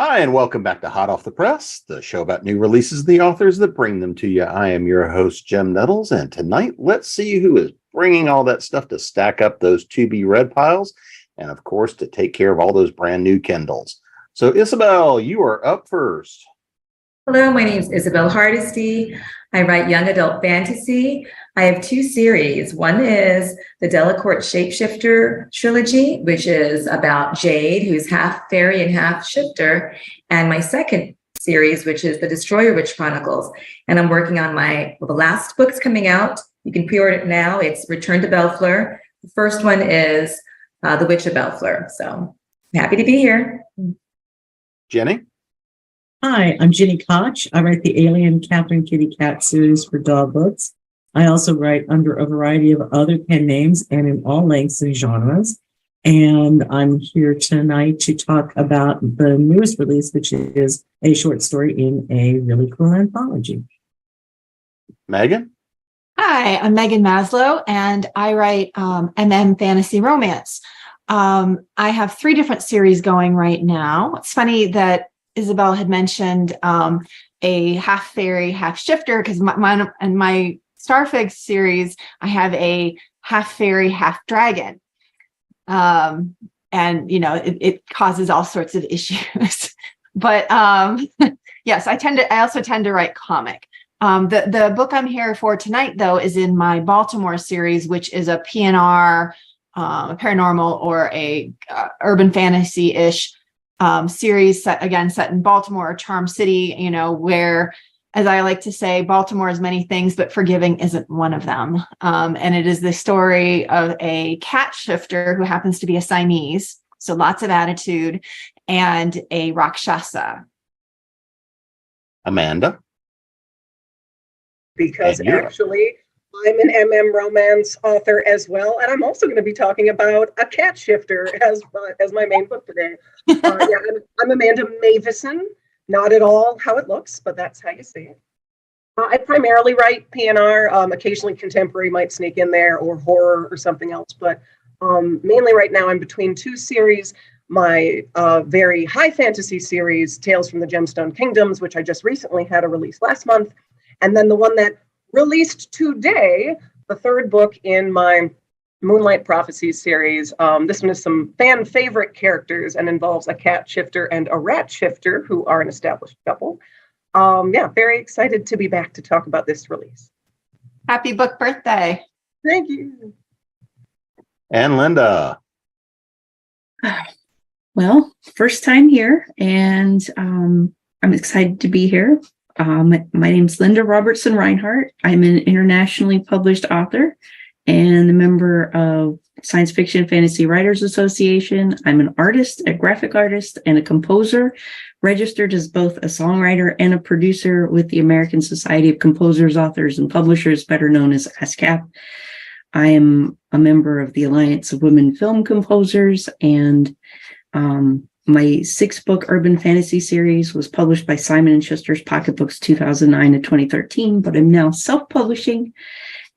Hi, and welcome back to Hot Off the Press, the show about new releases, the authors that bring them to you. I am your host, Jim Nettles, and tonight, let's see who is bringing all that stuff to stack up those to-be-read piles, and of course, to take care of all those brand new Kindles. So, Isabelle, you are up first. Hello, my name is Isabelle Hardesty. I write young adult fantasy. I have two series. One is the Delacorte Shapeshifter trilogy, which is about Jade, who's half fairy and half shifter. And my second series, which is the Destroyer Witch Chronicles. And I'm working on the last book's coming out. You can pre-order it now. It's Return to Bellefleur. The first one is The Witch of Bellefleur. So I'm happy to be here. Jenny? Hi, I'm Gini Koch. I write the Alien Catherine Kitty Cat series for dog books. I also write under a variety of other pen names and in all lengths and genres. And I'm here tonight to talk about the newest release, which is a short story in a really cool anthology. Meghan? Hi, I'm Meghan Maslow, and I write MM fantasy romance. I have 3 different series going right now. It's funny that Isabelle had mentioned a half fairy, half shifter, because my Starfig series, I have a half fairy, half dragon. And, it causes all sorts of issues. But yes, I also tend to write comic. The book I'm here for tonight, though, is in my Baltimore series, which is a PNR, paranormal, or a urban fantasy-ish series set in Baltimore, Charm City, where, as I like to say, Baltimore is many things, but forgiving isn't one of them. And it is the story of a cat shifter who happens to be a Siamese, so lots of attitude, and a Rakshasa. Amanda? Because actually, I'm an MM romance author as well, and I'm also going to be talking about a cat shifter as my main book today. I'm Amanda Meuwissen. Not at all how it looks, but that's how you see it. I primarily write PNR. Occasionally contemporary might sneak in there, or horror or something else, but mainly right now I'm between 2 series. My very high fantasy series, Tales from the Gemstone Kingdoms, which I just recently had a release last month, and then the one that released today, the 3rd book in my Moonlight Prophecies series. This one is some fan favorite characters and involves a cat shifter and a rat shifter who are an established couple. Very excited to be back to talk about this release. Happy book birthday. Thank you. And Linda? Well, first time here, and I'm excited to be here. My name's Linda Robertson Reinhardt. I'm an internationally published author and a member of Science Fiction Fantasy Writers Association. I'm an artist, a graphic artist, and a composer, registered as both a songwriter and a producer with the American Society of Composers, Authors, and Publishers, better known as ASCAP. I am a member of the Alliance of Women Film Composers, and my 6-book urban fantasy series was published by Simon & Schuster's Pocketbooks 2009 to 2013, but I'm now self-publishing.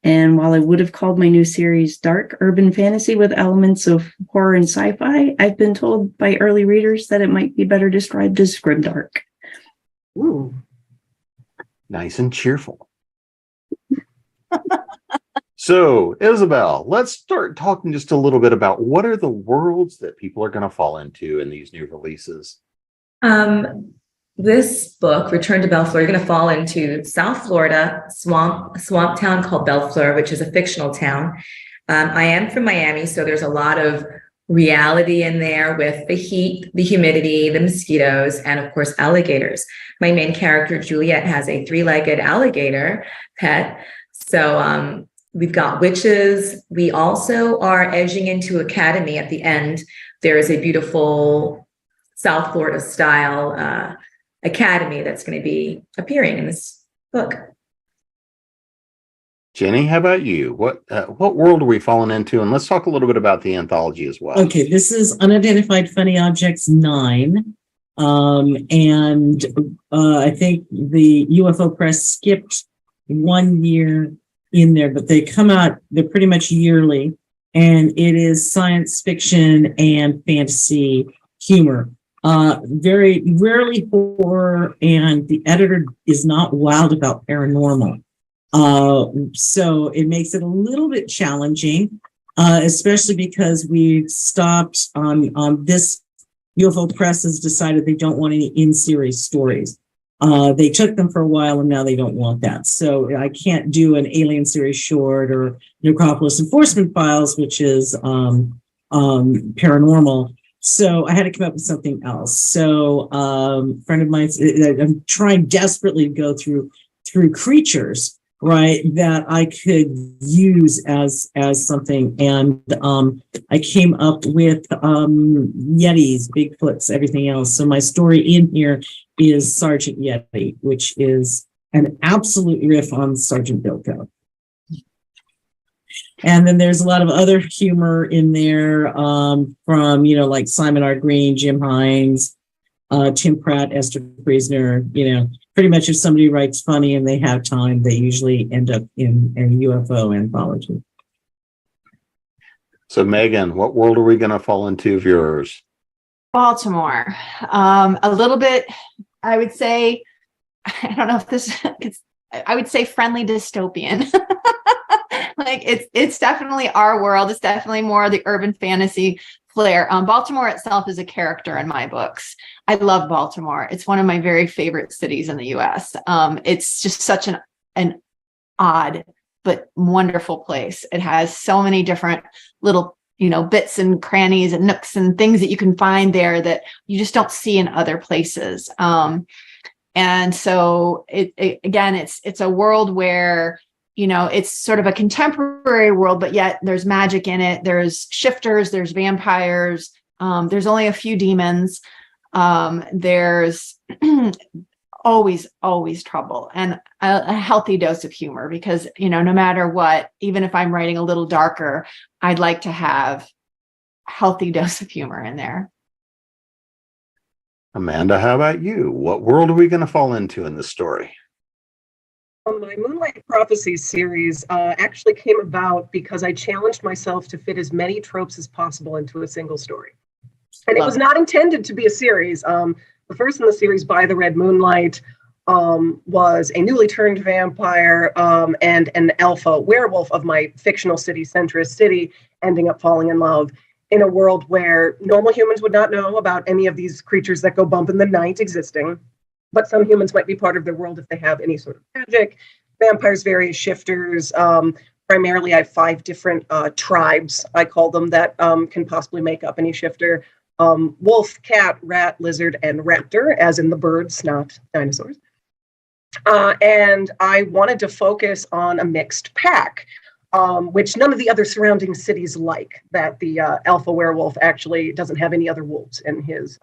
And while I would have called my new series dark urban fantasy with elements of horror and sci-fi, I've been told by early readers that it might be better described as grimdark. Ooh. Nice and cheerful. So, Isabelle, let's start talking just a little bit about what are the worlds that people are going to fall into in these new releases. This book, Return to Bellefleur, you're going to fall into South Florida, a swamp town called Bellefleur, which is a fictional town. I am from Miami, so there's a lot of reality in there with the heat, the humidity, the mosquitoes, and of course, alligators. My main character, Juliet, has a 3-legged alligator pet. So we've got witches. We also are edging into academy at the end. There is a beautiful South Florida style academy that's going to be appearing in this book. Jenny, how about you? What world are we falling into? And let's talk a little bit about the anthology as well. Okay, this is Unidentified Funny Objects 9. And I think the UFO Press skipped 1 year in there, but they're pretty much yearly. And it is science fiction and fantasy humor. Very rarely horror, and the editor is not wild about paranormal. So it makes it a little bit challenging, especially because we've stopped on this. UFO Press has decided they don't want any in-series stories. They took them for a while and now they don't want that. So I can't do an alien series short or Necropolis Enforcement Files, which is paranormal. So I had to come up with something else. So a friend of mine, I'm trying desperately to go through creatures, right, that I could use as something. And I came up with Yetis, Bigfoots, everything else. So my story in here is Sergeant Yeti, which is an absolute riff on Sergeant Bilko. And then there's a lot of other humor in there from, like Simon R. Green, Jim Hines, Tim Pratt, Esther Priesner. Pretty much if somebody writes funny and they have time, they usually end up in a UFO anthology. So, Megan, what world are we going to fall into of yours? Baltimore. A little bit, I would say, I don't know if this, I would say friendly dystopian. Like it's definitely our world. It's definitely more the urban fantasy flair. Baltimore itself is a character in my books. I love Baltimore. It's one of my very favorite cities in the US. It's just such an odd but wonderful place. It has so many different little, bits and crannies and nooks and things that you can find there that you just don't see in other places. And so it's a world where, it's sort of a contemporary world, but yet there's magic in it. There's shifters, there's vampires. There's only a few demons. There's always trouble and a healthy dose of humor because, no matter what, even if I'm writing a little darker, I'd like to have a healthy dose of humor in there. Amanda, how about you? What world are we going to fall into in this story? My Moonlight Prophecies series actually came about because I challenged myself to fit as many tropes as possible into a single story. And it was not intended to be a series. The first in the series, By the Red Moonlight, was a newly turned vampire and an alpha werewolf of my fictional city, Centrist City, ending up falling in love in a world where normal humans would not know about any of these creatures that go bump in the night existing. But some humans might be part of their world if they have any sort of magic. Vampires, various shifters. Primarily, I have 5 different tribes, I call them, that can possibly make up any shifter. Wolf, cat, rat, lizard, and raptor, as in the birds, not dinosaurs. And I wanted to focus on a mixed pack, which none of the other surrounding cities like, that the alpha werewolf actually doesn't have any other wolves in his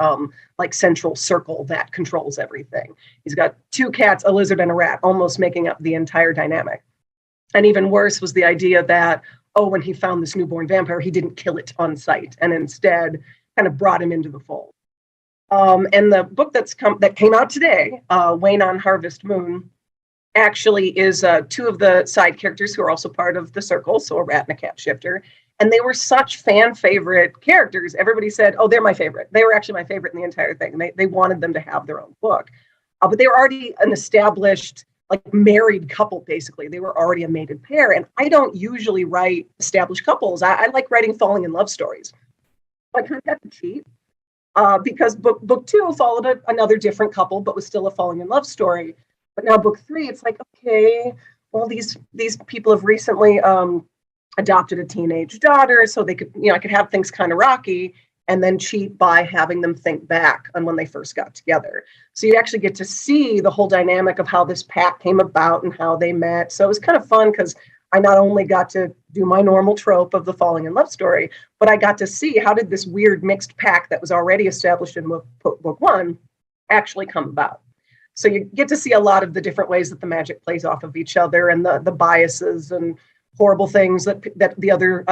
central circle that controls everything. He's got 2 cats, a lizard, and a rat, almost making up the entire dynamic. And even worse was the idea that, when he found this newborn vampire, he didn't kill it on sight and instead kind of brought him into the fold. And the book that came out today, Wayne on Harvest Moon, actually is 2 of the side characters who are also part of the circle, so a rat and a cat shifter. And they were such fan favorite characters. Everybody said, they're my favorite. They were actually my favorite in the entire thing. They wanted them to have their own book. But they were already an established, married couple, basically. They were already a mated pair. And I don't usually write established couples. I like writing falling in love stories. I kind of had to cheat because book 2 followed another different couple, but was still a falling in love story. But now book 3, it's like, okay, well, these people have recently adopted a teenage daughter, so they could, I could have things kind of rocky and then cheat by having them think back on when they first got together. So you actually get to see the whole dynamic of how this pack came about and how they met. So it was kind of fun because I not only got to do my normal trope of the falling in love story, but I got to see how did this weird mixed pack that was already established in book 1 actually come about. So you get to see a lot of the different ways that the magic plays off of each other and the biases and horrible things that the other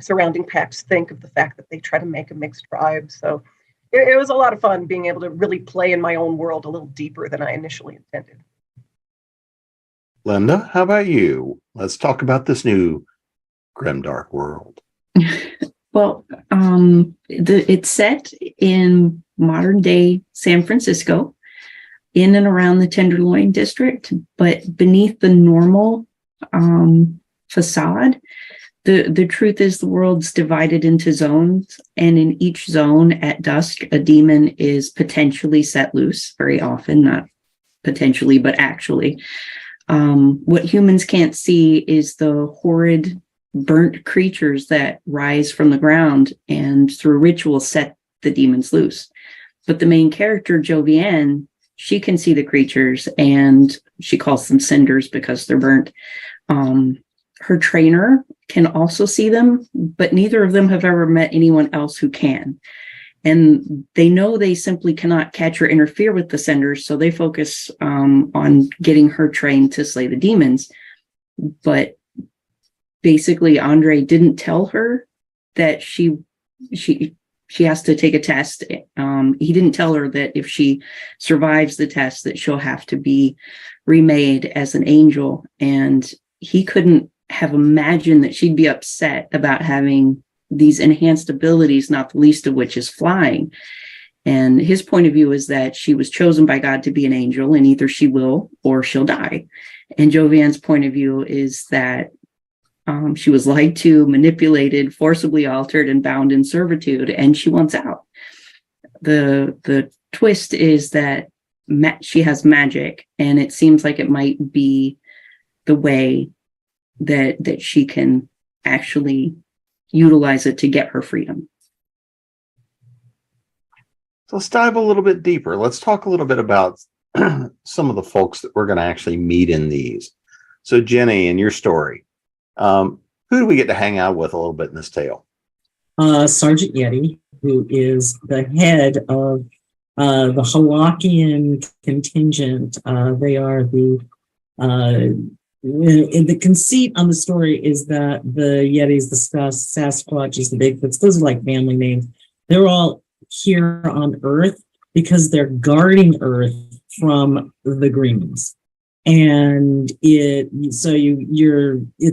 surrounding packs think of the fact that they try to make a mixed tribe. So it was a lot of fun being able to really play in my own world a little deeper than I initially intended. Linda, how about you? Let's talk about this new grimdark world. Well, it's set in modern day San Francisco, in and around the Tenderloin district, but beneath the normal facade, the truth is the world's divided into zones, and in each zone at dusk, a demon is potentially set loose, very often, not potentially, but actually. What humans can't see is the horrid burnt creatures that rise from the ground and through ritual set the demons loose. But the main character, Jovienne, she can see the creatures, and she calls them cinders because they're burnt. Her trainer can also see them, but neither of them have ever met anyone else who can. And they know they simply cannot catch or interfere with the cinders, so they focus on getting her trained to slay the demons. But basically, Andre didn't tell her that she has to take a test. He didn't tell her that if she survives the test, that she'll have to be remade as an angel. And he couldn't have imagined that she'd be upset about having these enhanced abilities, not the least of which is flying. And his point of view is that she was chosen by God to be an angel, and either she will or she'll die. And Jovienne's point of view is that she was lied to, manipulated, forcibly altered, and bound in servitude, and she wants out. The twist is that she has magic, and it seems like it might be the way that she can actually utilize it to get her freedom. So let's dive a little bit deeper. Let's talk a little bit about some of the folks that we're going to actually meet in these. So Jenny, in your story, who do we get to hang out with a little bit in this tale? Sergeant Yeti, who is the head of the Halakian contingent. They are the conceit on the story is that the Yetis, the Sasquatches, the Bigfoots, those are like family names. They're all here on Earth because they're guarding Earth from the Greens. And it's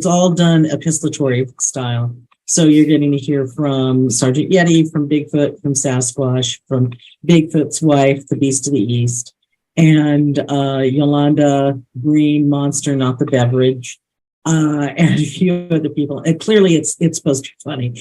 all done epistolatory style. So you're getting to hear from Sergeant Yeti, from Bigfoot, from Sasquatch, from Bigfoot's wife, the Beast of the East, and Yolanda, Green Monster, not the beverage, and a few other people. And clearly it's supposed to be funny.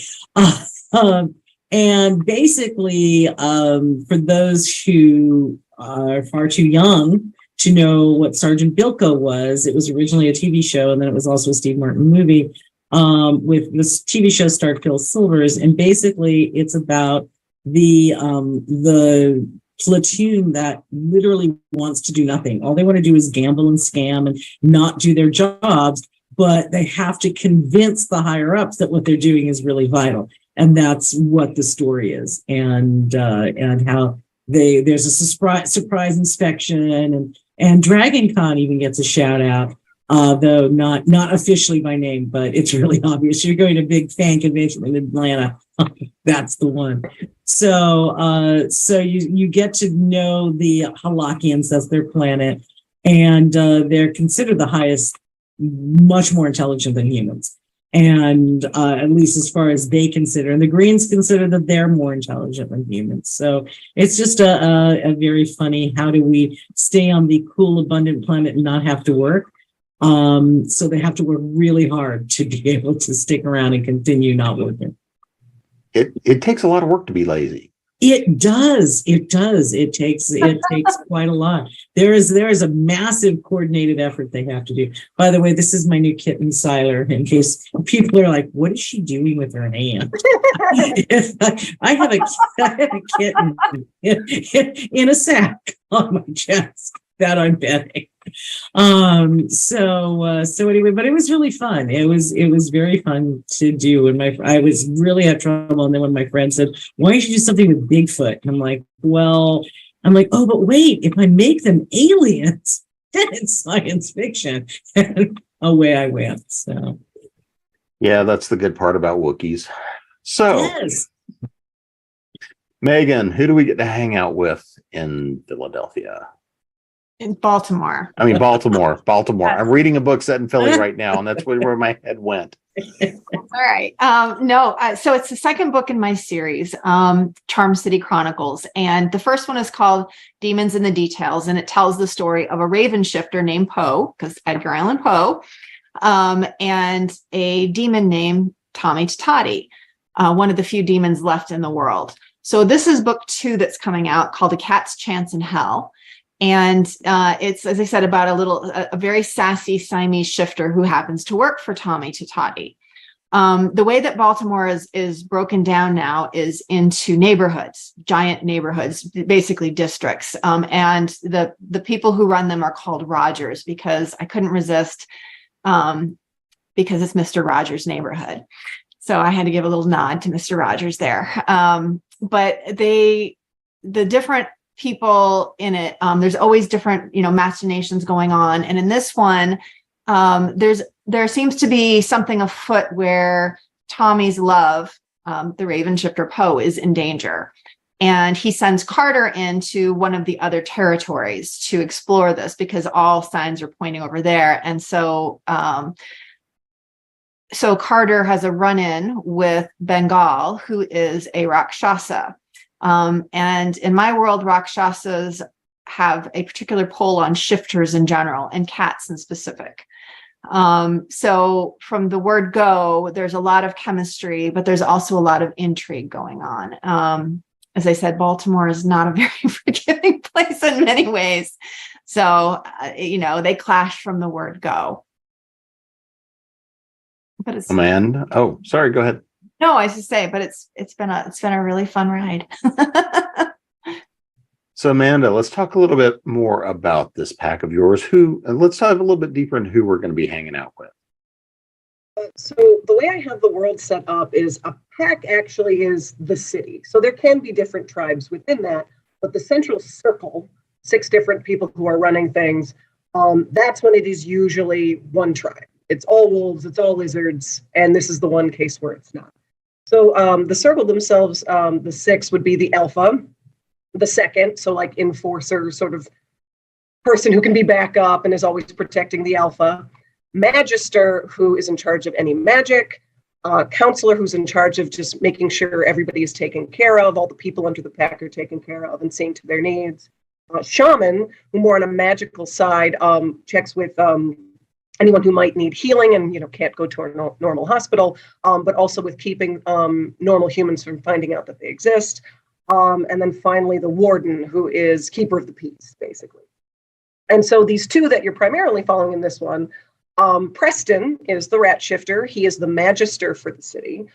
And basically, for those who are far too young to know what Sergeant Bilko was, it was originally a TV show, and then it was also a Steve Martin movie. With this TV show starred Phil Silvers, and basically it's about the platoon that literally wants to do nothing. All they want to do is gamble and scam and not do their jobs, but they have to convince the higher ups that what they're doing is really vital. And that's what the story is, and how there's a surprise inspection, and Dragon Con even gets a shout out. Though not officially by name, but it's really obvious. You're going to a big fan convention in Atlanta. That's the one. So you get to know the Halakians, that's their planet, and they're considered the highest, much more intelligent than humans. And at least as far as they consider, and the Greens consider that they're more intelligent than humans. So it's just a very funny, how do we stay on the cool, abundant planet and not have to work? So they have to work really hard to be able to stick around and continue not working. It takes a lot of work to be lazy. It does. It takes quite a lot. There is a massive coordinated effort they have to do. By the way, this is my new kitten, Siler, in case people are like, what is she doing with her hand? I have a kitten in a sack on my chest that I'm petting. So anyway, but it was really fun. It was very fun to do. And I was really had trouble. And then when my friend said, why don't you do something with Bigfoot? And I'm like, oh, but wait, if I make them aliens, then it's science fiction. And away I went. So yeah, that's the good part about Wookiees. So yes. Megan, who do we get to hang out with in Philadelphia? In Baltimore. I mean, Baltimore. Yes. I'm reading a book set in Philly right now, and that's where my head went. All right. So it's the second book in my series, Charm City Chronicles. And the first one is called Demons in the Details. And it tells the story of a raven shifter named Poe, because Edgar Allan Poe, and a demon named Tommy Totati, one of the few demons left in the world. So this is book 2 that's coming out, called A Cat's Chance in Hell. And it's, as I said, about a very sassy Siamese shifter who happens to work for Tommy Totati. The way that Baltimore is broken down now is into neighborhoods, giant neighborhoods, basically districts. And the people who run them are called Rogers, because I couldn't resist, because it's Mr. Rogers' neighborhood. So I had to give a little nod to Mr. Rogers there. But the different people in it, there's always different, machinations going on. And in this one, there seems to be something afoot where Tommy's love, the raven shifter Poe, is in danger. And he sends Carter into one of the other territories to explore this, because all signs are pointing over there. And so Carter has a run-in with Bengal, who is a Rakshasa. And in my world, Rakshasas have a particular pull on shifters in general, and cats in specific. So from the word go, there's a lot of chemistry, but there's also a lot of intrigue going on. As I said, Baltimore is not a very forgiving place in many ways. So, they clash from the word go. But it's Amanda. Oh, sorry. Go ahead. No, I should say, but it's been a really fun ride. So Amanda, let's talk a little bit more about this pack of yours. Let's dive a little bit deeper into who we're going to be hanging out with. So the way I have the world set up is a pack actually is the city. So there can be different tribes within that, but the central circle, 6 different people who are running things, that's when it is usually one tribe. It's all wolves, it's all lizards, and this is the one case where it's not. So the circle themselves, the 6 would be the alpha, the second, so like enforcer, sort of person who can be back up and is always protecting the alpha. Magister, who is in charge of any magic. Counselor, who's in charge of just making sure everybody is taken care of, all the people under the pack are taken care of and seeing to their needs. Shaman, who more on a magical side, checks with anyone who might need healing and can't go to a normal hospital, but also with keeping normal humans from finding out that they exist. And then finally, the warden, who is keeper of the peace, basically. And so these 2 that you're primarily following in this one, Preston is the rat shifter. He is the magister for the city.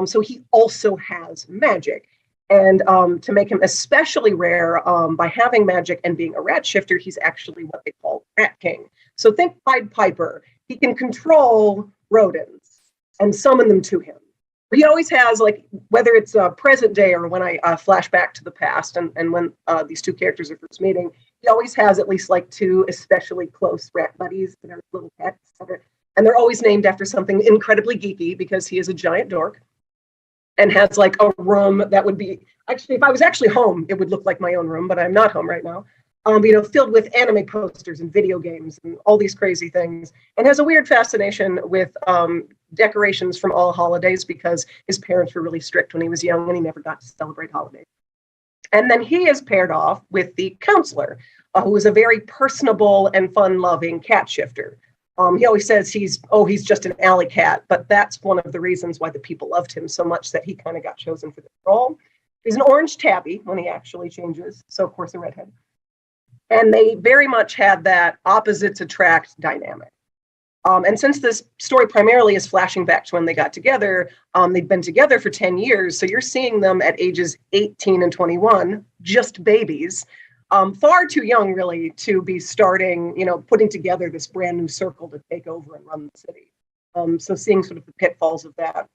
So he also has magic. And to make him especially rare, by having magic and being a rat shifter, he's actually what they call Rat King. So think Pied Piper. He can control rodents and summon them to him. He always has, like, whether it's present day or when I flash back to the past and when these 2 characters are first meeting, he always has at least like 2 especially close rat buddies that are little pets. And they're always named after something incredibly geeky, because he is a giant dork and has like a room that would be, actually, if I was actually home, it would look like my own room, but I'm not home right now. Filled with anime posters and video games and all these crazy things, and has a weird fascination with decorations from all holidays, because his parents were really strict when he was young and he never got to celebrate holidays. And then he is paired off with the counselor, who is a very personable and fun-loving cat shifter. He always says he's just an alley cat, but that's one of the reasons why the people loved him so much that he kind of got chosen for this role. He's an orange tabby when he actually changes, so of course a redhead. And they very much had that opposites attract dynamic. And since this story primarily is flashing back to when they got together, they've been together for 10 years. So you're seeing them at ages 18 and 21, just babies, far too young, really, to be starting, putting together this brand new circle to take over and run the city. So seeing sort of the pitfalls of that,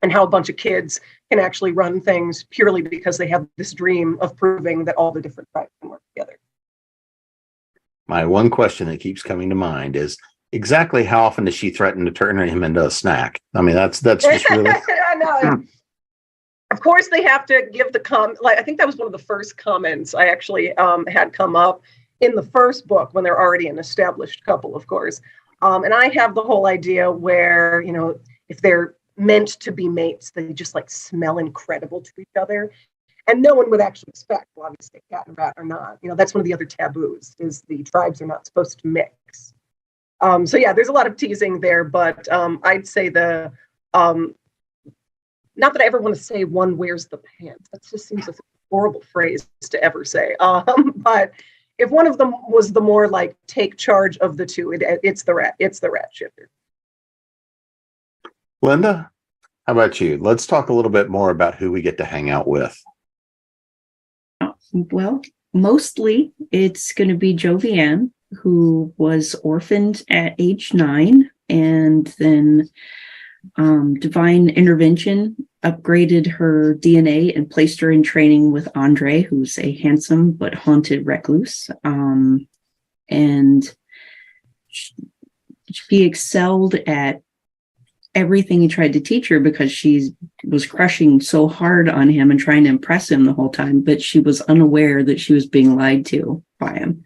and how a bunch of kids can actually run things purely because they have this dream of proving that all the different tribes can work together. My one question that keeps coming to mind is, exactly how often does she threaten to turn him into a snack? I mean, that's just really. I know. Of course, they have to give the I think that was one of the first comments I actually had come up, in the first book when they're already an established couple, of course. And I have the whole idea where, you know, if they're meant to be mates, they just like smell incredible to each other. And no one would actually expect, well, obviously, cat and rat are not. You know, that's one of the other taboos, is the tribes are not supposed to mix. So yeah, there's a lot of teasing there, but I'd say the, not that I ever want to say one wears the pants. That just seems like a horrible phrase to ever say. But if one of them was the more like take charge of the two, it's the rat shifter. Linda, how about you? Let's talk a little bit more about who we get to hang out with. Well, mostly it's going to be Jovian, who was orphaned at age 9, and then divine intervention upgraded her DNA and placed her in training with Andre, who's a handsome but haunted recluse. And she excelled at everything he tried to teach her because she was crushing so hard on him and trying to impress him the whole time, but she was unaware that she was being lied to by him.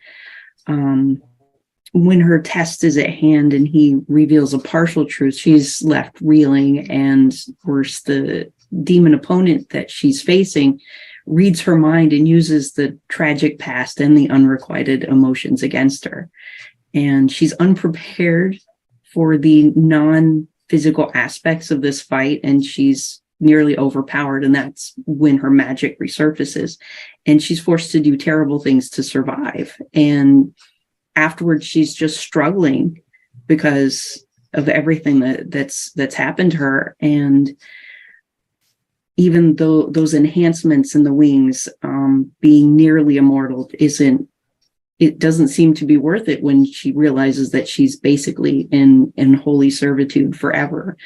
When her test is at hand and he reveals a partial truth, she's left reeling, and worse, the demon opponent that she's facing reads her mind and uses the tragic past and the unrequited emotions against her. And she's unprepared for the non-physical aspects of this fight, and she's nearly overpowered, and that's when her magic resurfaces. And she's forced to do terrible things to survive. And afterwards, she's just struggling because of everything that's happened to her. And even though those enhancements in the wings, being nearly immortal, it doesn't seem to be worth it when she realizes that she's basically in holy servitude forever.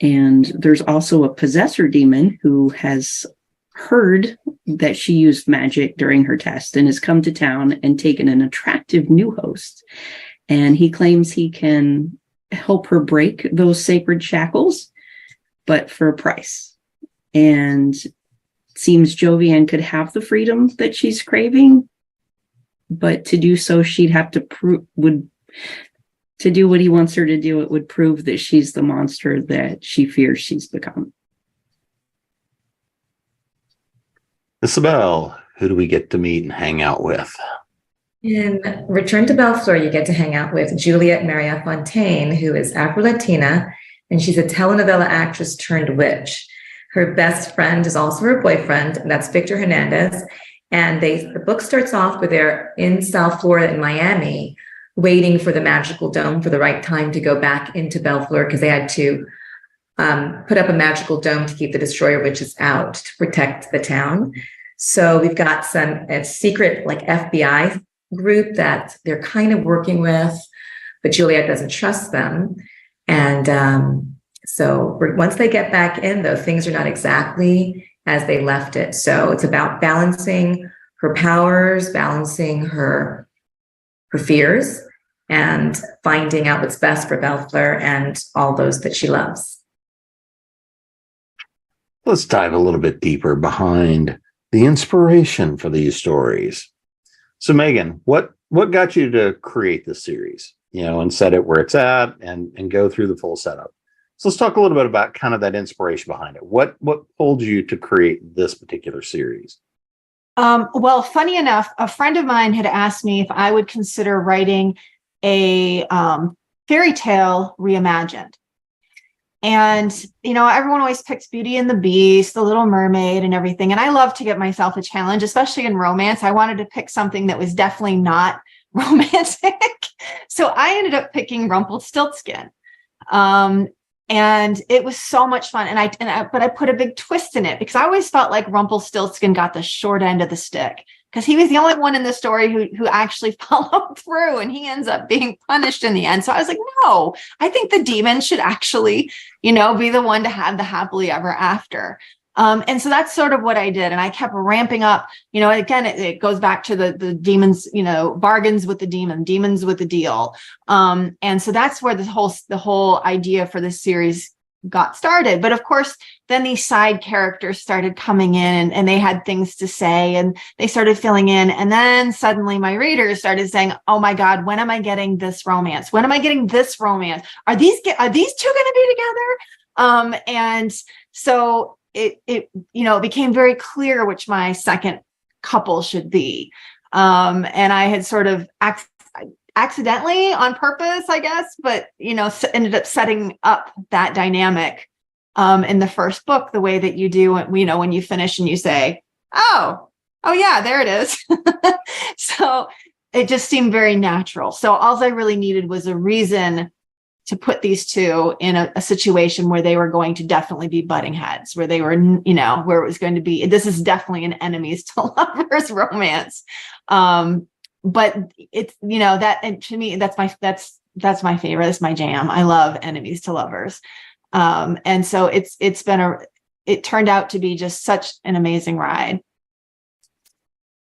And there's also a possessor demon who has heard that she used magic during her test and has come to town and taken an attractive new host. And he claims he can help her break those sacred shackles, but for a price. And it seems Jovian could have the freedom that she's craving, but to do so, she'd have to to do what he wants her to do, it would prove that she's the monster that she fears she's become. Isabelle, who do we get to meet and hang out with? In Return to Bellfleur, you get to hang out with Juliet Maria Fontaine, who is Afro-Latina, and she's a telenovela actress turned witch. Her best friend is also her boyfriend, and that's Victor Hernandez. And the book starts off with they're in South Florida in Miami, waiting for the magical dome for the right time to go back into Bellfleur, because they had to put up a magical dome to keep the destroyer witches out to protect the town. So we've got a secret like FBI group that they're kind of working with, but Juliet doesn't trust them. And so once they get back in, though, things are not exactly as they left it. So it's about balancing her powers, balancing her fears, and finding out what's best for Bellfleur and all those that she loves. Let's dive a little bit deeper behind the inspiration for these stories. So Megan, what got you to create this series, and set it where it's at and go through the full setup? So let's talk a little bit about kind of that inspiration behind it. What pulled you to create this particular series? Well, funny enough, a friend of mine had asked me if I would consider writing a fairy tale reimagined. And, everyone always picks Beauty and the Beast, The Little Mermaid, and everything. And I love to give myself a challenge, especially in romance. I wanted to pick something that was definitely not romantic. So I ended up picking Rumpelstiltskin. And it was so much fun. But I put a big twist in it because I always felt like Rumpelstiltskin got the short end of the stick because he was the only one in the story who actually followed through, and he ends up being punished in the end. So I was like, no, I think the demon should actually, be the one to have the happily ever after. And so that's sort of what I did. And I kept ramping up, again, it goes back to the demons, bargains with the demons with the deal. And so that's where the whole idea for this series got started. But of course, then these side characters started coming in and they had things to say and they started filling in. And then suddenly my readers started saying, oh my God, when am I getting this romance? When am I getting this romance? Are these two going to be together? And so it became very clear which my second couple should be. And I had sort of accidentally on purpose, I guess, but, ended up setting up that dynamic in the first book, the way that you do, when you finish and you say, oh yeah, there it is. So it just seemed very natural. So all I really needed was a reason to put these two in a situation where they were going to definitely be butting heads, where they were, where it was going to be, this is definitely an enemies to lovers romance. But it's, that, and to me, that's my favorite. It's my jam. I love enemies to lovers. And so it turned out to be just such an amazing ride.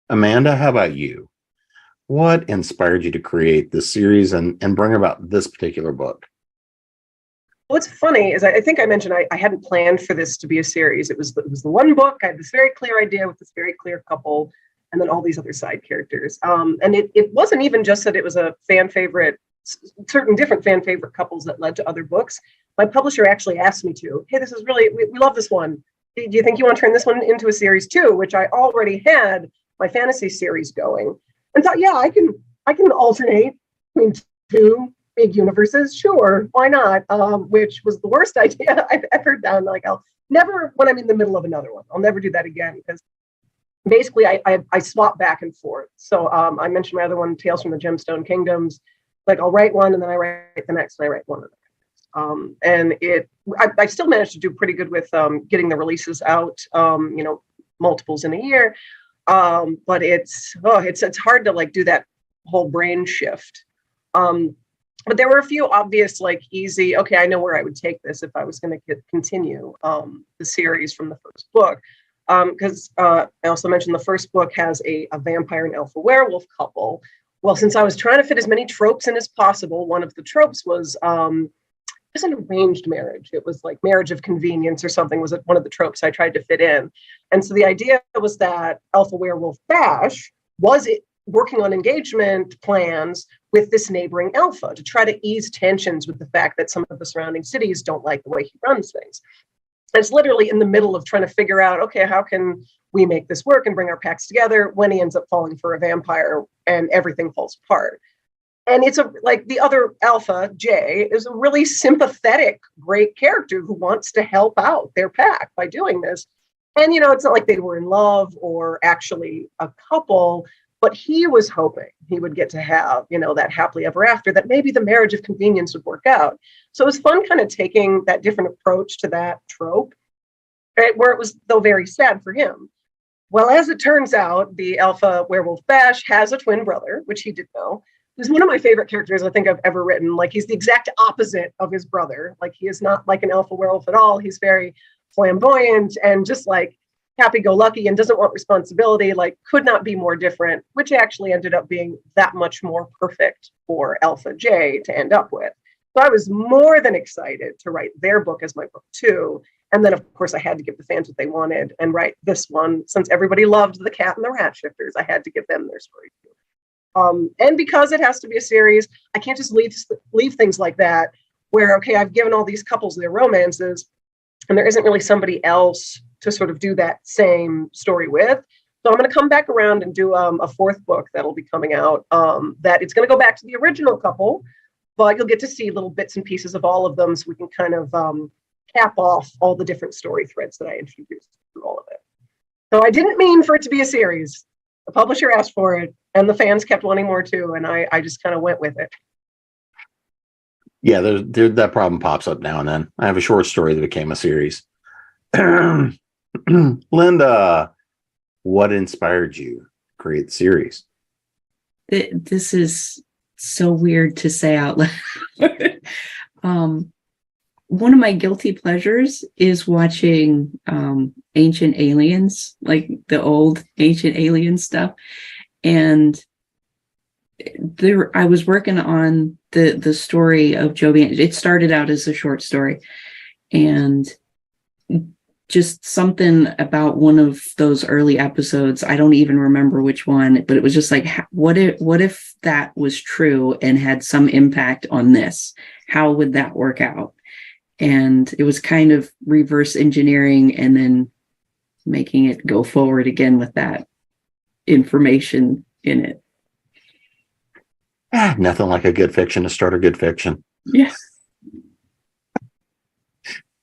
Amanda, how about you? What inspired you to create this series and bring about this particular book? What's funny is I think I mentioned I hadn't planned for this to be a series. It was the one book. I had this very clear idea with this very clear couple, and then all these other side characters. And it wasn't even just that it was a fan favorite, certain different fan favorite couples that led to other books. My publisher actually asked me to, hey, this is really, we love this one. Do you think you want to turn this one into a series too? Which I already had my fantasy series going. And thought, yeah, I can alternate between two big universes. Sure, why not? Which was the worst idea I've ever done. Like, I'll never, when I'm in the middle of another one, I'll never do that again, because basically I swap back and forth. So I mentioned my other one, Tales from the Gemstone Kingdoms. Like, I'll write one and then I write the next and I write one of the next. And I still managed to do pretty good with getting the releases out, multiples in a year. But it's hard to like do that whole brain shift. But there were a few obvious, like, easy, okay, I know where I would take this if I was going to continue the series from the first book. Because I also mentioned the first book has a vampire and alpha werewolf couple. Well, since I was trying to fit as many tropes in as possible, one of the tropes was an arranged marriage. It was like marriage of convenience or something was one of the tropes I tried to fit in. And so the idea was that alpha werewolf Bash was working on engagement plans with this neighboring alpha to try to ease tensions with the fact that some of the surrounding cities don't like the way he runs things. And it's literally in the middle of trying to figure out, okay, how can we make this work and bring our packs together when he ends up falling for a vampire and everything falls apart. And it's like the other alpha, Jay, is a really sympathetic, great character who wants to help out their pack by doing this. And, it's not like they were in love or actually a couple, but he was hoping he would get to have, that happily ever after, that maybe the marriage of convenience would work out. So it was fun kind of taking that different approach to that trope, right, where it was, though, very sad for him. Well, as it turns out, the alpha werewolf Bash has a twin brother, which he didn't know. He's one of my favorite characters I think I've ever written. Like, he's the exact opposite of his brother. Like, he is not like an alpha werewolf at all. He's very flamboyant and just like happy-go-lucky and doesn't want responsibility, like could not be more different, which actually ended up being that much more perfect for Alpha J to end up with. So I was more than excited to write their book as my book too. And then, of course, I had to give the fans what they wanted and write this one. Since everybody loved The Cat and the Rat Shifters, I had to give them their story too. And because it has to be a series, I can't just leave things like that where, okay, I've given all these couples their romances and there isn't really somebody else to sort of do that same story with. So I'm going to come back around and do a fourth book that'll be coming out, that it's going to go back to the original couple, but you'll get to see little bits and pieces of all of them so we can kind of cap off all the different story threads that I introduced through all of it. So I didn't mean for it to be a series. The publisher asked for it and the fans kept wanting more too. And I just kind of went with it. Yeah, that problem pops up now and then. I have a short story that became a series. Linda, what inspired you to create the series? This is so weird to say out loud. One of my guilty pleasures is watching Ancient Aliens, like the old Ancient Alien stuff. And I was working on the story of Joe Van. It started out as a short story. And just something about one of those early episodes, I don't even remember which one, but it was just like, what if that was true and had some impact on this? How would that work out? And it was kind of reverse engineering and then making it go forward again with that information in it. Nothing like a good fiction to start a good fiction. Yes.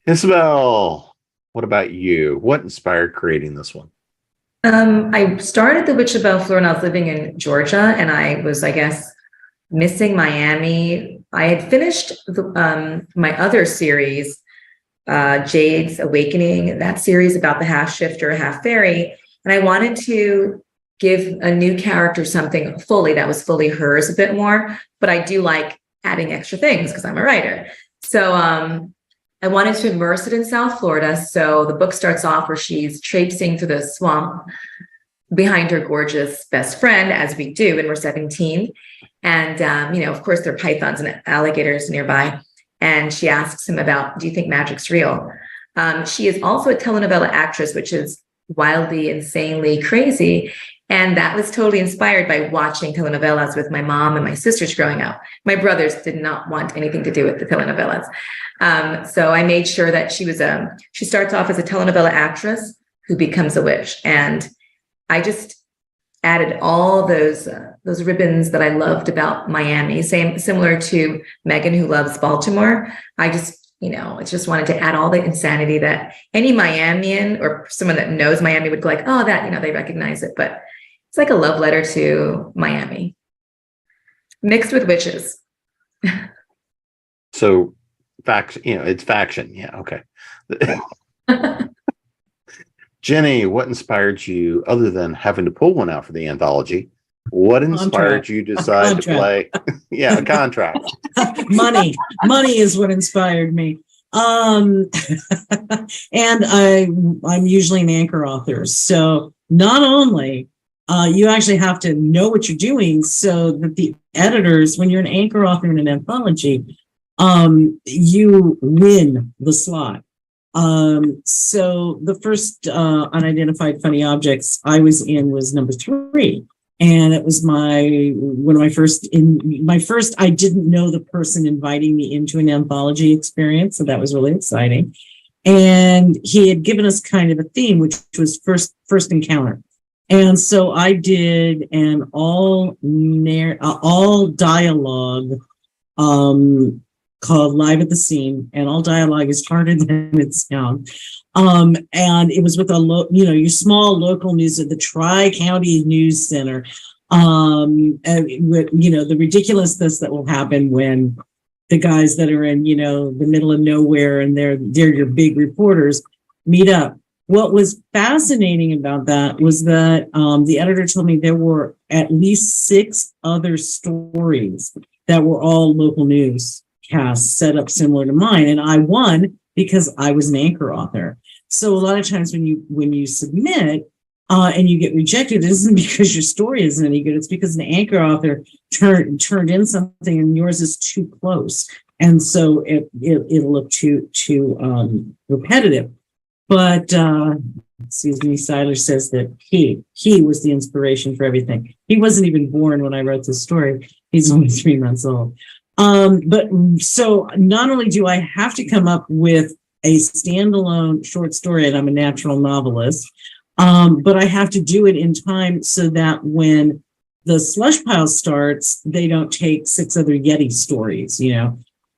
Isabelle, what about you? What inspired creating this one? I started The Witch of Bellflower when I was living in Georgia, and I was, I guess, missing Miami. I had finished my other series, Jade's Awakening, that series about the half shifter, half fairy, and I wanted to give a new character something that was fully hers a bit more, but I do like adding extra things because I'm a writer. So I wanted to immerse it in South Florida. So the book starts off where she's traipsing through the swamp behind her gorgeous best friend, as we do when we're 17. And, of course, there are pythons and alligators nearby. And she asks him about, do you think magic's real? She is also a telenovela actress, which is wildly, insanely crazy. And that was totally inspired by watching telenovelas with my mom and my sisters growing up. My brothers did not want anything to do with the telenovelas. So I made sure that she starts off as a telenovela actress who becomes a witch. And I just added all those ribbons that I loved about Miami, similar to Meghan, who loves Baltimore. I just wanted to add all the insanity that any Miamian or someone that knows Miami would be like, oh, that, they recognize it. But it's like a love letter to Miami mixed with witches. So it's faction. Yeah. Okay. Jenny, what inspired you other than having to pull one out for the anthology? What inspired you to decide to play? Yeah, a contract. Money is what inspired me. And I'm usually an anchor author. So not only you actually have to know what you're doing so that the editors, when you're an anchor author in an anthology, you win the slot. So the first unidentified funny objects I was in was number 3. And it was my first, I didn't know the person inviting me into an anthology experience. So that was really exciting. And he had given us kind of a theme, which was first encounter. And so I did an all dialogue, called Live at the Scene, and all dialogue is harder than it sounds. And it was with your small local news at the Tri-County News Center. And with, the ridiculousness that will happen when the guys that are in, the middle of nowhere and they're your big reporters meet up. What was fascinating about that was that the editor told me there were at least 6 other stories that were all local news casts set up similar to mine, and I won because I was an anchor author. So a lot of times when you submit and you get rejected, it isn't because your story isn't any good. It's because an anchor author turned in something and yours is too close, and so it'll look too repetitive. But excuse me, Seiler says that he was the inspiration for everything. He wasn't even born when I wrote this story. He's only 3 months old. But so not only do I have to come up with a standalone short story, and I'm a natural novelist, but I have to do it in time so that when the slush pile starts, they don't take 6 other Yeti stories,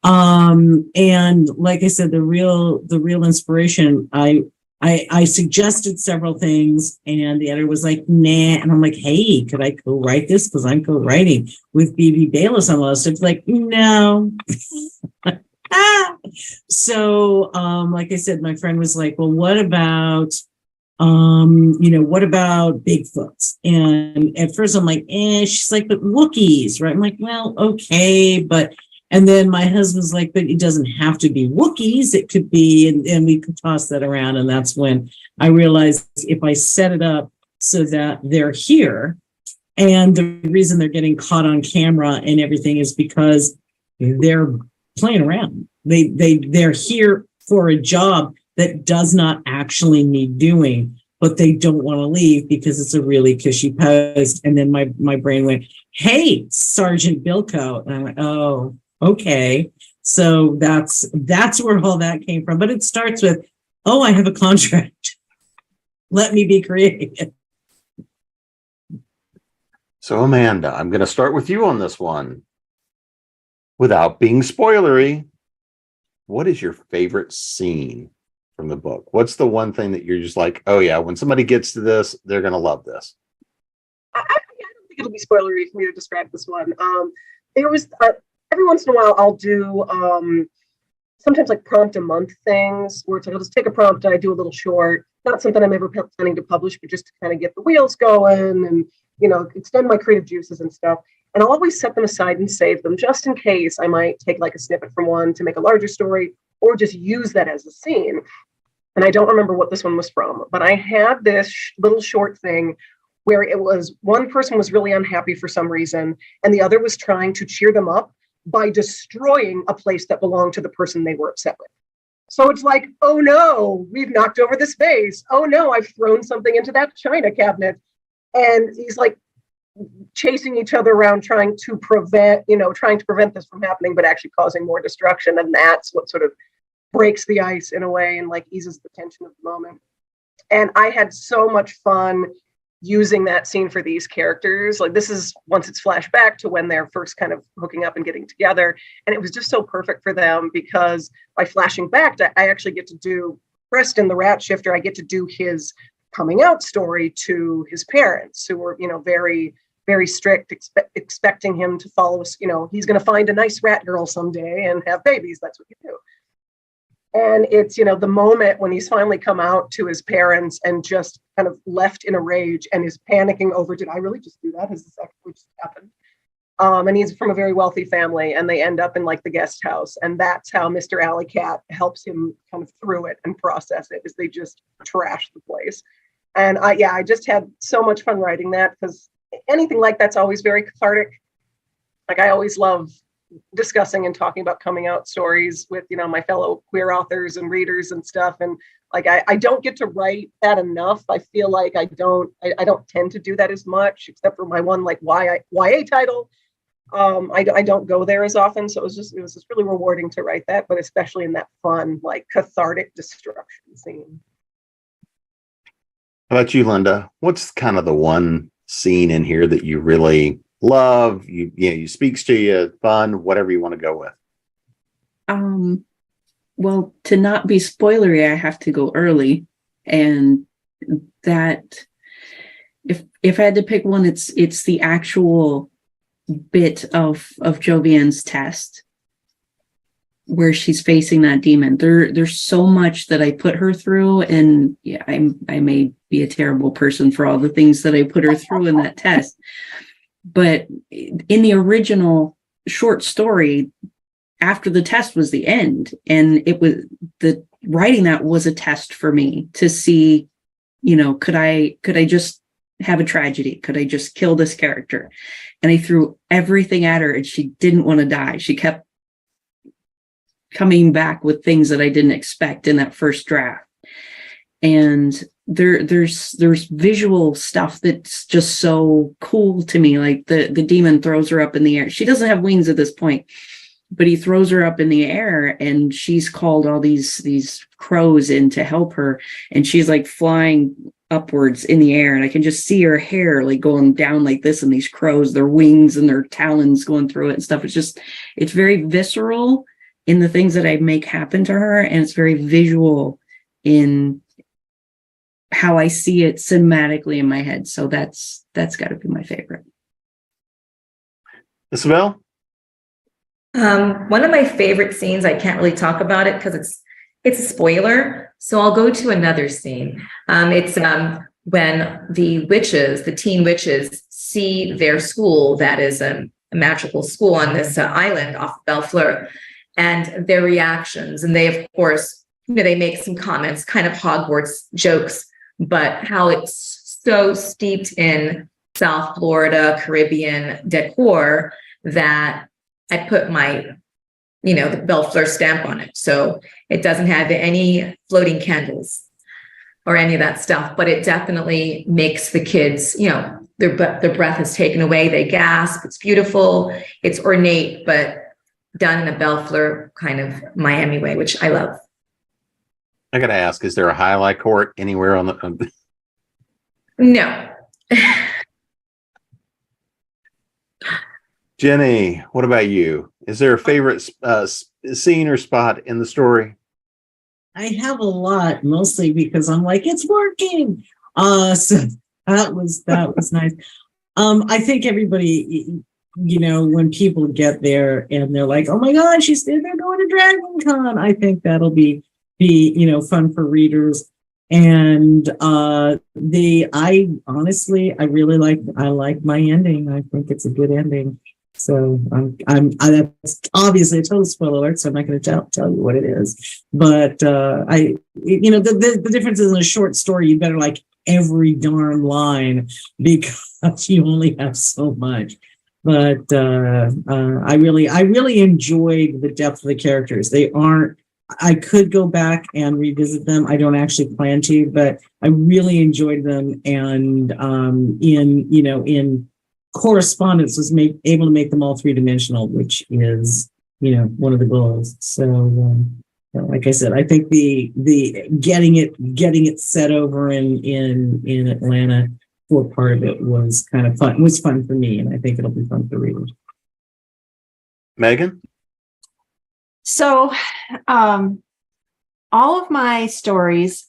And like I said, the real inspiration, I suggested several things and the editor was like, nah. And I'm like, hey, could I co-write this? Because I'm co-writing with B.B. Bayless on those. It's like, no. So, like I said, my friend was like, well, what about Bigfoots? And at first I'm like, she's like, but Wookiees, right? I'm like, well, okay, but, and then my husband's like, but it doesn't have to be Wookiees. It could be, and we could toss that around. And that's when I realized if I set it up so that they're here, and the reason they're getting caught on camera and everything is because they're playing around. They're here for a job that does not actually need doing, but they don't want to leave because it's a really cushy post. And then my brain went, hey, Sergeant Bilko. And I went, oh, okay. So that's where all that came from. But it starts with, oh, I have a contract. Let me be creative. So, Amanda, I'm going to start with you on this one. Without being spoilery, what is your favorite scene from the book? What's the one thing that you're just like, oh yeah, when somebody gets to this, they're going to love this? I don't think it'll be spoilery for me to describe this one. There was every once in a while I'll do sometimes like prompt a month things where it's like I'll just take a prompt and I do a little short, not something I'm ever planning to publish, but just to kind of get the wheels going and, you know, extend my creative juices and stuff. And I'll always set them aside and save them just in case I might take like a snippet from one to make a larger story or just use that as a scene. And I don't remember what this one was from, but I had this little short thing where it was one person was really unhappy for some reason, and the other was trying to cheer them up by destroying a place that belonged to the person they were upset with. So it's like, oh no, we've knocked over this vase. Oh no, I've thrown something into that china cabinet. And he's like chasing each other around trying to prevent this from happening, but actually causing more destruction. And that's what sort of breaks the ice in a way and like eases the tension of the moment. And I had so much fun using that scene for these characters. Like this is once it's flashed back to when they're first kind of hooking up and getting together. And it was just so perfect for them because by flashing back, I actually get to do Preston, the rat shifter. I get to do his coming out story to his parents who were, you know, very, very strict, expecting him to follow us. You know, he's going to find a nice rat girl someday and have babies. That's what you do. And it's, you know, the moment when he's finally come out to his parents and just kind of left in a rage and is panicking over, did I really just do that? Has this actually just happened? And he's from a very wealthy family and they end up in like the guest house. And that's how Mr. Alley Cat helps him kind of through it and process it, is they just trash the place. And I just had so much fun writing that because anything like that's always very cathartic. Like I always love discussing and talking about coming out stories with, you know, my fellow queer authors and readers and stuff. And like, I don't get to write that enough. I feel like I don't tend to do that as much, except for my one, like YA title. I don't go there as often. So it was just really rewarding to write that, but especially in that fun, like cathartic destruction scene. How about you, Linda? What's kind of the one scene in here that you really love? You speaks to you, fun, whatever you want to go with. Well, to not be spoilery, I have to go early, and that if I had to pick one, it's the actual bit of Jovian's test where she's facing that demon. There's so much that I put her through, and yeah, I may be a terrible person for all the things that I put her through in that test. But in the original short story, after the test was the end, and it was the writing that was a test for me to see, you know, could I just have a tragedy? Could I just kill this character? And I threw everything at her and she didn't want to die. She kept coming back with things that I didn't expect in that first draft. And there's visual stuff that's just so cool to me. Like the demon throws her up in the air. She doesn't have wings at this point, but he throws her up in the air and she's called all these crows in to help her. And she's like flying upwards in the air. And I can just see her hair like going down like this. And these crows, their wings and their talons going through it and stuff. It's very visceral in the things that I make happen to her. And it's very visual in how I see it cinematically in my head. So that's got to be my favorite. Isabelle? One of my favorite scenes, I can't really talk about it because it's a spoiler. So I'll go to another scene. It's when the teen witches see their school that is a magical school on this island off Bellefleur, and their reactions. And they, of course, they make some comments, kind of Hogwarts jokes, but how it's so steeped in South Florida, Caribbean decor that I put my the Bellefleur stamp on it. So it doesn't have any floating candles or any of that stuff, but it definitely makes the kids, their breath is taken away. They gasp. It's beautiful. It's ornate, but done in a Bellefleur kind of Miami way, which I love. I got to ask, is there a highlight court anywhere on the? No. Jenny, what about you? Is there a favorite scene or spot in the story? I have a lot, mostly because I'm like, it's working. So that was nice. I think everybody, when people get there and they're like, oh my God, they're going to Dragon Con. I think that'll be fun for readers. And I like my ending. I think it's a good ending. So that's obviously a total spoiler alert, so I'm not going to tell you what it is. But the difference is in a short story, you better like every darn line because you only have so much. But I really enjoyed the depth of the characters. I could go back and revisit them. I don't actually plan to, but I really enjoyed them. And in correspondence was able to make them all three-dimensional, which is one of the goals. So like I said, I think the getting it set over in Atlanta for part of it was kind of fun. It was fun for me, and I think it'll be fun for readers. Megan? So all of my stories,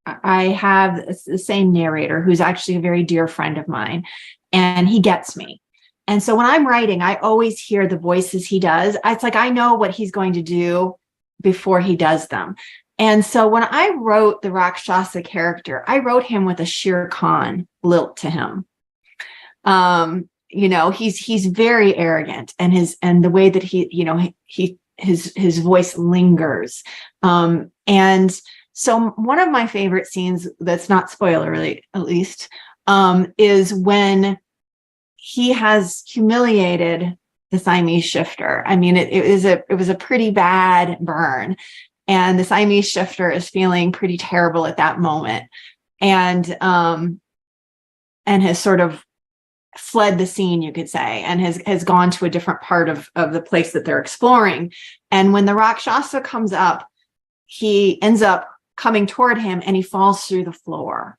I have the same narrator who's actually a very dear friend of mine, and he gets me. And so when I'm writing, I always hear the voices he does. It's like I know what he's going to do before he does them. And so when I wrote the Rakshasa character, I wrote him with a Shere Khan lilt to him. He's very arrogant, and the way that his voice lingers. And so one of my favorite scenes that's not spoiler at least, is when he has humiliated the Siamese shifter. I mean, it was a pretty bad burn, and the Siamese shifter is feeling pretty terrible at that moment, and has sort of fled the scene, you could say, and has gone to a different part of the place that they're exploring. And when the Rakshasa comes up, he ends up coming toward him and he falls through the floor.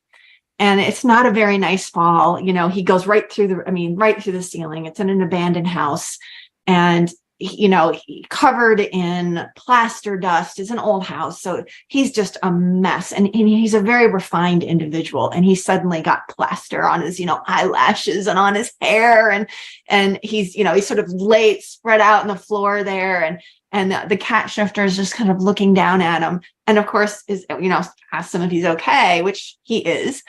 And it's not a very nice fall. He goes right through the ceiling. It's in an abandoned house. And, he covered in plaster dust. It's an old house. So he's just a mess. And he's a very refined individual. And he suddenly got plaster on his, eyelashes and on his hair. And he's, he's sort of spread out on the floor there. And the cat shifter is just kind of looking down at him. And of course asks him if he's okay, which he is.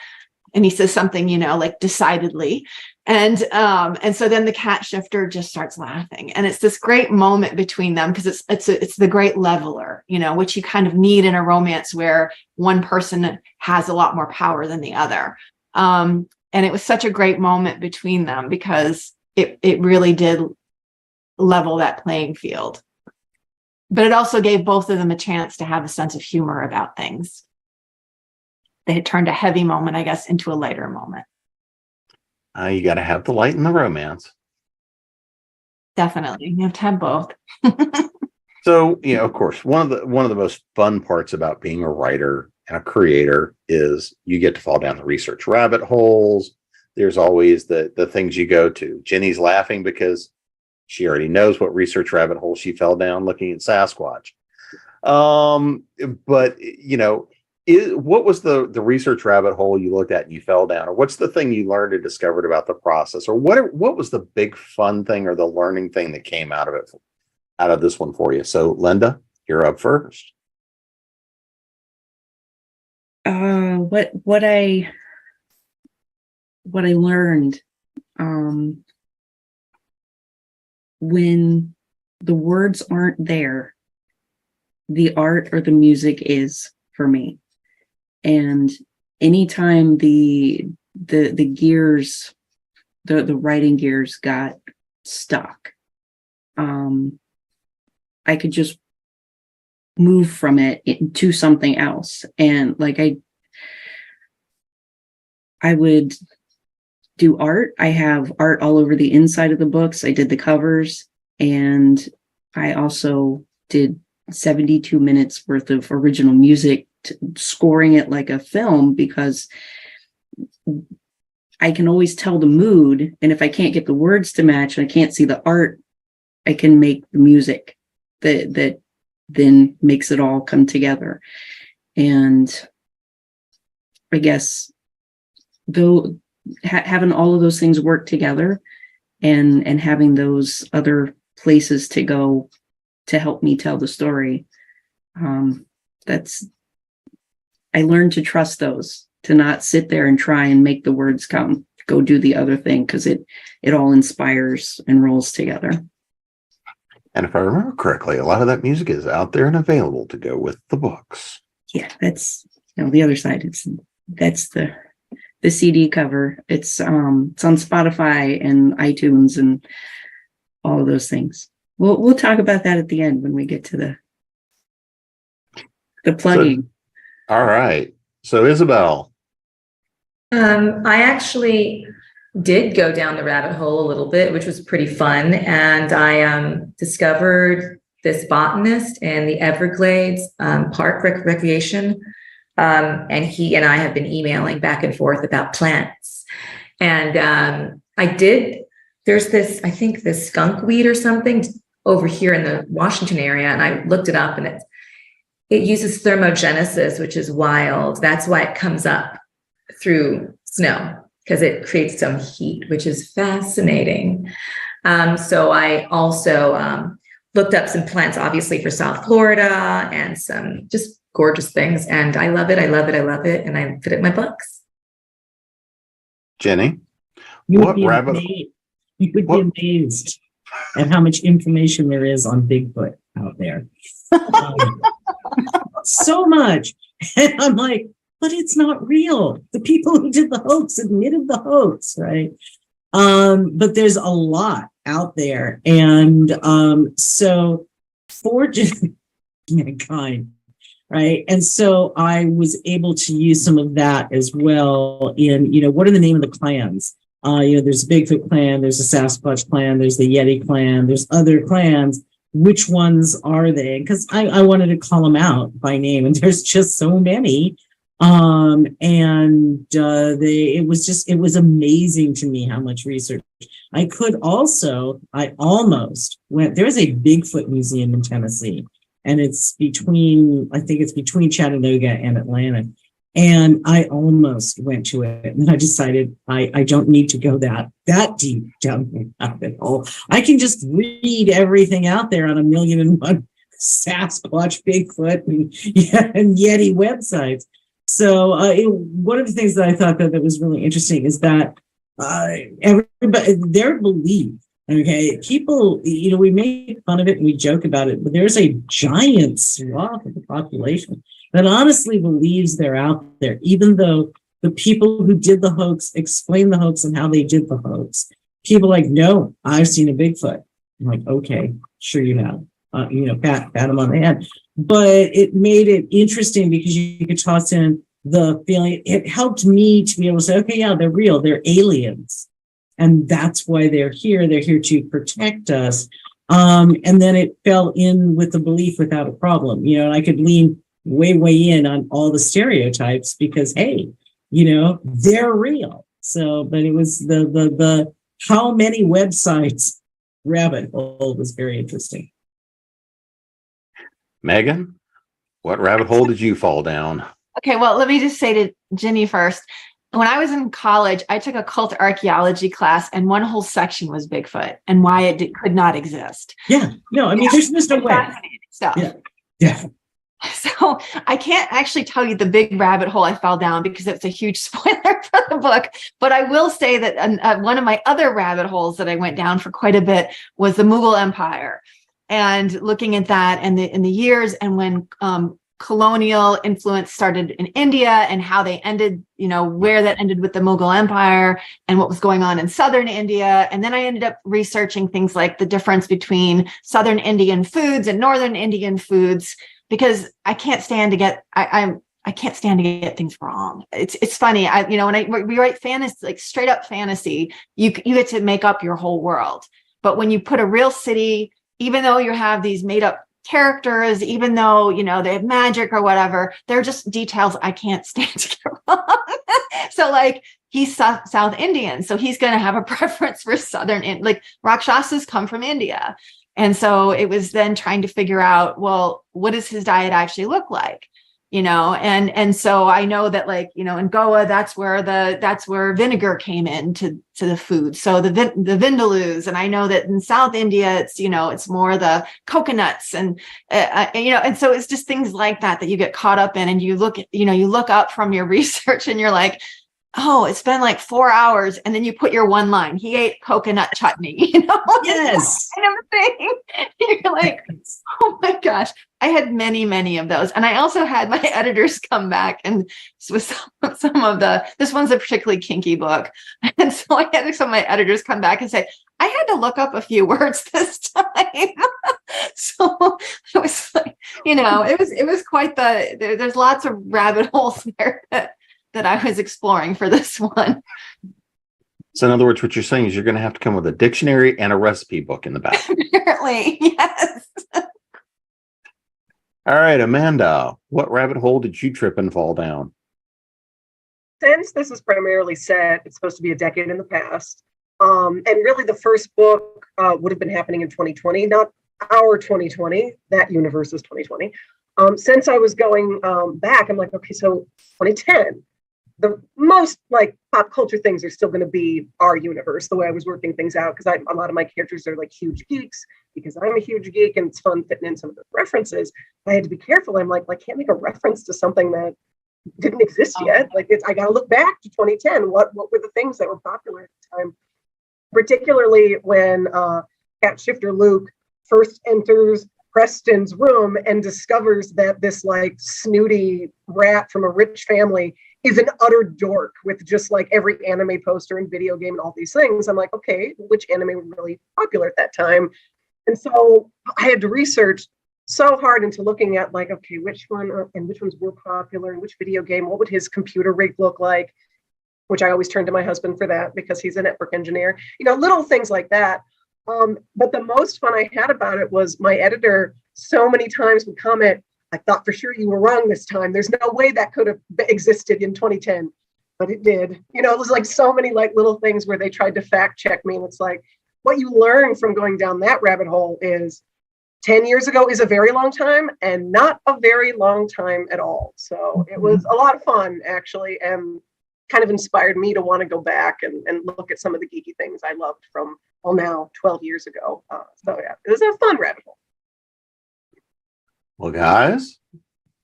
And he says something, like decidedly. And so then the cat shifter just starts laughing. And it's this great moment between them because it's the great leveler, which you kind of need in a romance where one person has a lot more power than the other. And it was such a great moment between them because it really did level that playing field. But it also gave both of them a chance to have a sense of humor about things. They had turned a heavy moment, I guess, into a lighter moment. You got to have the light and the romance. Definitely. You have to have both. So, of course, one of the most fun parts about being a writer and a creator is you get to fall down the research rabbit holes. There's always the things you go to. Jenny's laughing because she already knows what research rabbit hole she fell down looking at Sasquatch. But what was the research rabbit hole you looked at and you fell down, or what's the thing you learned or discovered about the process, or what was the big fun thing or the learning thing that came out of this one for you? So Linda, you're up first. What I learned, when the words aren't there, the art or the music is for me. And anytime the gears, the writing gears got stuck, I could just move from it into something else. And like I would do art. I have art all over the inside of the books. I did the covers, and I also did 72 minutes worth of original music, scoring it like a film, because I can always tell the mood. And if I can't get the words to match and I can't see the art, I can make the music that then makes it all come together. And I guess though having all of those things work together and having those other places to go to help me tell the story, I learned to trust those, to not sit there and try and make the words come, go do the other thing, because it all inspires and rolls together. And if I remember correctly, a lot of that music is out there and available to go with the books. Yeah, that's the other side. That's the CD cover. It's on Spotify and iTunes and all of those things. We'll talk about that at the end when we get to the plugging. So, all right. So Isabelle. I actually did go down the rabbit hole a little bit, which was pretty fun. And I discovered this botanist in the Everglades Park Recreation. And he and I have been emailing back and forth about plants. And there's this, I think this skunk weed or something over here in the Washington area. And I looked it up, and it uses thermogenesis, which is wild. That's why it comes up through snow, because it creates some heat, which is fascinating. So I also looked up some plants, obviously, for South Florida, and some just gorgeous things. And I love it. I love it. I love it. And I fit it in my books. Jenny, You would be amazed at how much information there is on Bigfoot out there. So much. And I'm like, but it's not real. The people who did the hoax admitted the hoax, right? But there's a lot out there. And so for mankind, right? And so I was able to use some of that as well in, what are the name of the clans? There's a Bigfoot clan, there's a Sasquatch clan, there's the Yeti clan, there's other clans. Which ones are they? Because I wanted to call them out by name, and there's just so many. It was amazing to me how much research. I almost went, there's a Bigfoot museum in Tennessee, and I think it's between Chattanooga and Atlanta. And I almost went to it, and I decided I don't need to go that deep down the rabbit hole. I can just read everything out there on 1,000,001 Sasquatch, Bigfoot, and Yeti websites. So one of the things that I thought that was really interesting is that everybody, their belief, okay, people, we make fun of it and we joke about it, but there's a giant swath of the population that honestly believes they're out there, even though the people who did the hoax explain the hoax and how they did the hoax. People like, no, I've seen a Bigfoot. I'm like, okay, sure you have. Pat them on the head. But it made it interesting because you could toss in the feeling. It helped me to be able to say, okay, yeah, they're real. They're aliens. And that's why they're here. They're here to protect us. And then it fell in with the belief without a problem. And I could lean way in on all the stereotypes because, hey, they're real. So, but it was the how many websites rabbit hole was very interesting. Megan, what rabbit hole did you fall down? Okay, well, let me just say to Ginny first. When I was in college, I took a cult archaeology class, and one whole section was Bigfoot and why it could not exist. Yeah, no, I mean, there's just no way. Fascinating stuff. Yeah. So I can't actually tell you the big rabbit hole I fell down because it's a huge spoiler for the book. But I will say that one of my other rabbit holes that I went down for quite a bit was the Mughal Empire, and looking at that and in the years, and when colonial influence started in India and how they ended, where that ended with the Mughal Empire and what was going on in southern India. And then I ended up researching things like the difference between southern Indian foods and northern Indian foods, because I can't stand to get, I can't stand to get things wrong. It's funny. When we write fantasy, like straight up fantasy, you get to make up your whole world. But when you put a real city, even though you have these made up characters, even though, they have magic or whatever, they're just details I can't stand to get wrong. So like he's South Indian, so he's going to have a preference for Southern, like Rakshasas come from India. And so it was then trying to figure out, well, what does his diet actually look like? And so I know that in Goa, that's where vinegar came into the food. So the vindaloo, and I know that in South India, it's more the coconuts and so it's just things like that you get caught up in, and you look up from your research and you're like, oh, it's been like 4 hours. And then you put your one line, he ate coconut chutney, Yes. kind of thing. You're like, oh my gosh. I had many, many of those. And I also had my editors come back and with some of this one's a particularly kinky book. And so I had some of my editors come back and say, I had to look up a few words this time. So it was like, it was quite there's lots of rabbit holes there that I was exploring for this one. So in other words, what you're saying is you're going to have to come with a dictionary and a recipe book in the back. Apparently, yes. All right, Amanda, what rabbit hole did you trip and fall down? Since this is primarily set, it's supposed to be a decade in the past. And really the first book would have been happening in 2020, not our 2020, that universe is 2020. Since I was going back, I'm like, okay, so 2010, the most pop culture things are still going to be our universe, the way I was working things out, because a lot of my characters are like huge geeks, because I'm a huge geek and it's fun fitting in some of the references. I had to be careful. I'm like, I can't make a reference to something that didn't exist yet. I got to look back to 2010. What were the things that were popular at the time? Particularly when Cat Shifter Luke first enters Preston's room and discovers that this snooty rat from a rich family is an utter dork with just every anime poster and video game and all these things. I'm like, okay, which anime was really popular at that time? And so I had to research so hard into looking at okay, which one and which ones were popular and which video game, what would his computer rig look like? Which I always turn to my husband for that because he's a network engineer, little things like that. But the most fun I had about it was my editor so many times would comment, I thought for sure you were wrong this time. There's no way that could have existed in 2010, but it did. It was so many little things where they tried to fact check me. And it's what you learn from going down that rabbit hole is 10 years ago is a very long time and not a very long time at all. So it was a lot of fun, actually, and kind of inspired me to want to go back and look at some of the geeky things I loved from, now 12 years ago. So yeah, it was a fun rabbit hole. Well, guys,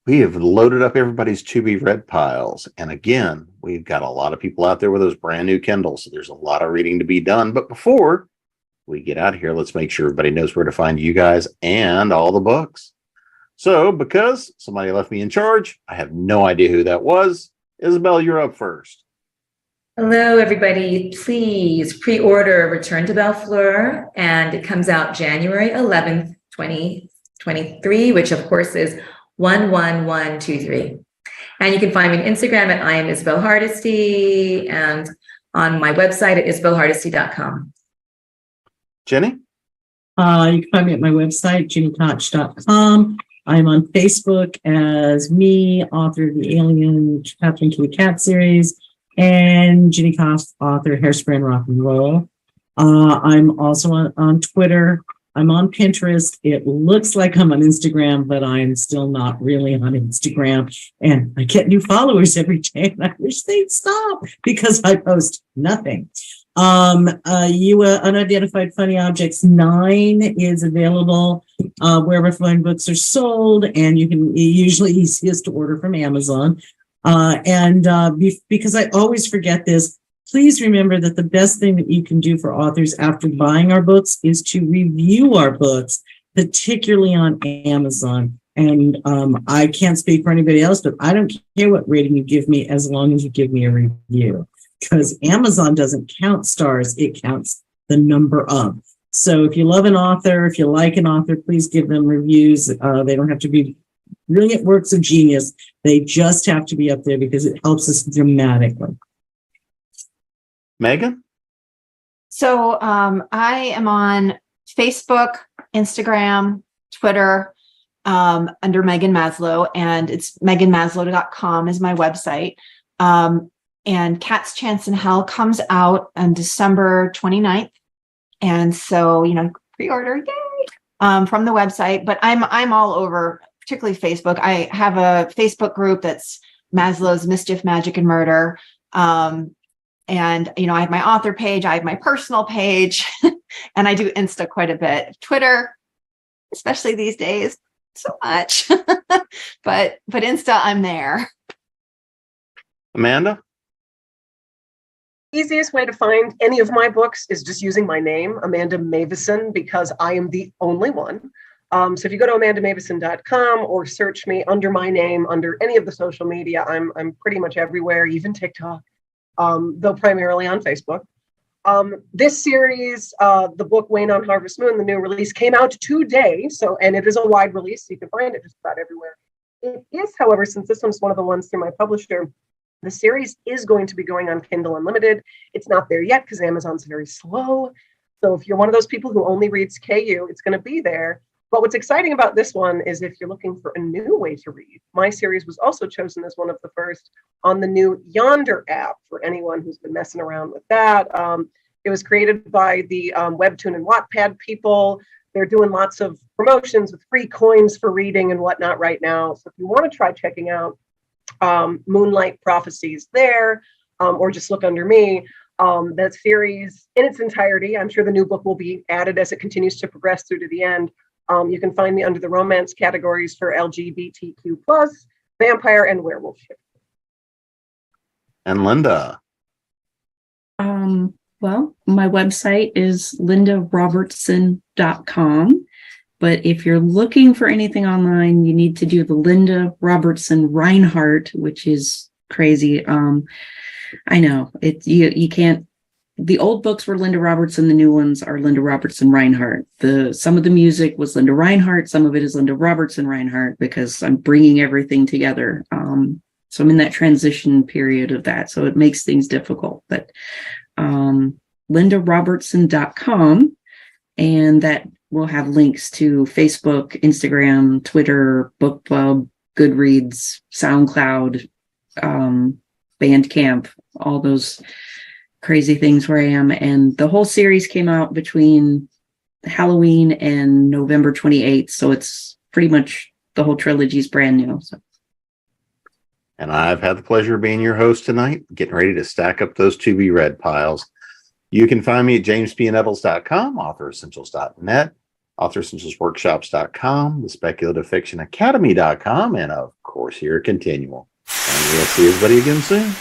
we have loaded up everybody's to-be-read piles. And again, we've got a lot of people out there with those brand new Kindles. So there's a lot of reading to be done. But before we get out of here, let's make sure everybody knows where to find you guys and all the books. So because somebody left me in charge, I have no idea who that was. Isabelle, you're up first. Hello, everybody. Please pre-order Return to Bellefleur, and it comes out January 11th, 2023, which of course is 11123. And you can find me on Instagram at I am Isabelle Hardesty and on my website at isabellehardesty.com. Jenny? You can find me at my website, ginikoch.com. I'm on Facebook as me, author of the Alien Catherine Kitty Cat series, and Gini Koch, author, Hairspray and Rock and Roll. I'm also on Twitter. I'm on Pinterest. It looks like I'm on Instagram, but I'm still not really on Instagram. And I get new followers every day, and I wish they'd stop because I post nothing. Unidentified Funny Objects 9 is available wherever fine books are sold, and you can usually easiest to order from Amazon. Because I always forget this, please remember that the best thing that you can do for authors after buying our books is to review our books, particularly on Amazon. And I can't speak for anybody else, but I don't care what rating you give me as long as you give me a review. Because Amazon doesn't count stars, it counts the number of. So if you love an author, if you like an author, please give them reviews. They don't have to be brilliant works of genius. They just have to be up there because it helps us dramatically. Meghan? So I am on Facebook, Instagram, Twitter, under Meghan Maslow, and it's meghanmaslow.com is my website. And Cat's Chance in Hell comes out on December 29th. And so, pre-order, yay, from the website, but I'm all over, particularly Facebook. I have a Facebook group that's Maslow's Mischief, Magic, and Murder. And, I have my author page, I have my personal page, and I do Insta quite a bit. Twitter, especially these days, so much, but Insta, I'm there. Amanda? Easiest way to find any of my books is just using my name, Amanda Meuwissen, because I am the only one. So if you go to amandameuwissen.com or search me under my name, under any of the social media, I'm pretty much everywhere, even TikTok, though primarily on Facebook. This series, the book Wayne on Harvest Moon, the new release, came out today. And it is a wide release, so you can find it just about everywhere. It is, however, since this one's one of the ones through my publisher, the series is going to be going on Kindle Unlimited. It's not there yet because Amazon's very slow. So if you're one of those people who only reads KU, it's going to be there. But what's exciting about this one is if you're looking for a new way to read, my series was also chosen as one of the first on the new Yonder app for anyone who's been messing around with that. It was created by the Webtoon and Wattpad people. They're doing lots of promotions with free coins for reading and whatnot right now. So if you want to try checking out Moonlight Prophecies there, or just look under me. That series in its entirety, I'm sure the new book will be added as it continues to progress through to the end. You can find me under the romance categories for LGBTQ+, vampire, and werewolf ship. And Linda? Well, my website is lindarobertson.com. But if you're looking for anything online, you need to do the Linda Robertson Reinhardt, which is crazy. I know you can't. The old books were Linda Robertson. The new ones are Linda Robertson Reinhardt. Some of the music was Linda Reinhardt. Some of it is Linda Robertson Reinhardt because I'm bringing everything together. So I'm in that transition period of that. So it makes things difficult. But lindarobertson.com, and that will have links to Facebook, Instagram, Twitter, Book Club, Goodreads, SoundCloud, Bandcamp, all those crazy things where I am. And the whole series came out between Halloween and November 28th. So it's pretty much the whole trilogy is brand new. So. And I've had the pleasure of being your host tonight, getting ready to stack up those to-be-read piles. You can find me at jamespnettles.com, authoressentials.net, authoressentialsworkshops.com, the speculative fiction academy.com, and of course here at ConTinual. And we'll see everybody again soon.